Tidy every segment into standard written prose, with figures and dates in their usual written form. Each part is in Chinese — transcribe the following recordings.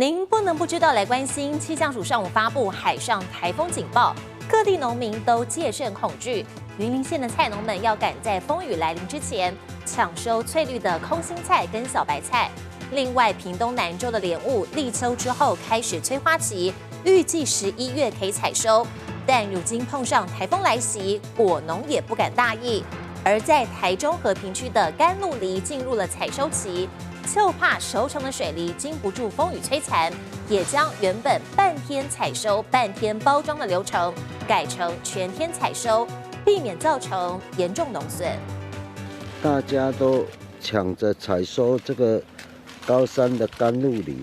您不能不知道来关心，气象署上午发布海上台风警报，各地农民都戒慎恐惧。云林县的菜农们要赶在风雨来临之前，抢收翠绿的空心菜跟小白菜。另外，屏东南州的莲雾立秋之后开始催花期，预计11月可以采收。但如今碰上台风来袭，果农也不敢大意。而在台中和平区的甘露梨进入了采收期。就怕熟成的水梨经不住风雨摧残，也将原本半天采收、半天包装的流程改成全天采收，避免造成严重农损。大家都抢着采收这个高山的甘露梨。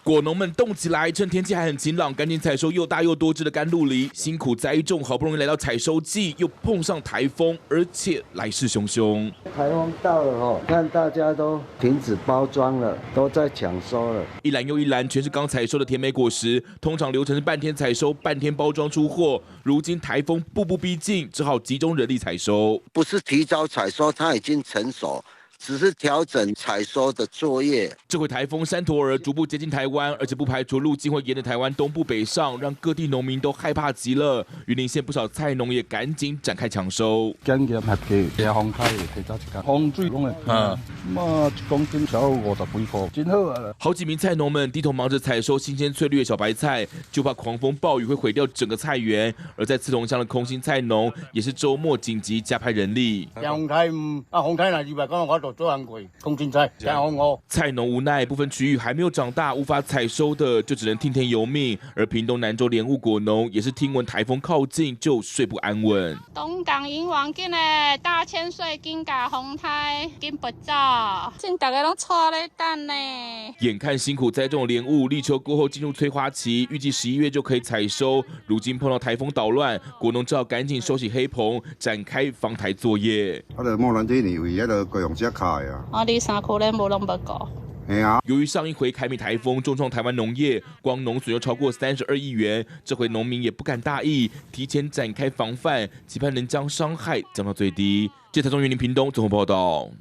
果农们动起来，趁天气还很晴朗，赶紧采收又大又多汁的甘露梨。辛苦栽种，好不容易来到采收季，又碰上台风，而且来势汹汹。台风到了哦，看大家都停止包装了，都在抢收了。一篮又一篮，全是刚采收的甜美果实。通常流程是半天采收，半天包装出货。如今台风步步逼近，只好集中人力采收。不是提早采收，它已经成熟。只是调整采收的作业。这回台风山陀儿逐步接近台湾，而且不排除路径会沿着台湾东部北上，让各地农民都害怕极了。云林县不少菜农也赶紧展开抢收。经验合计，这风台提早一天，风水拢会一公斤少50几块，真好啊！好几名菜农们低头忙着采收新鲜翠绿的小白菜，就怕狂风暴雨会毁掉整个菜园。而在莿桐乡的空心菜农也是周末紧急加派人力。风台风台那200公我都做完过，空心菜加红哦。菜农无奈，部分区域还没有长大，无法采收的，就只能听天由命。而屏东南州莲雾果农也是听闻台风靠近就睡不安稳。东港银王紧嘞，大千岁紧甲风台紧不走，现大家拢错咧等呢。眼看辛苦栽种的莲雾，立秋过后进入催花期，预计11月就可以采收。如今碰到台风捣乱，果农只好赶紧收起黑棚，展开防台作业。莫兰这年为迄个高雄遮开啊。2、3区咧无拢不够。由于上一回凯米台风重创台湾农业，光农损又超过32亿元，这回农民也不敢大意，提前展开防范，期盼能将伤害降到最低。记者台中云林屏东综合报道。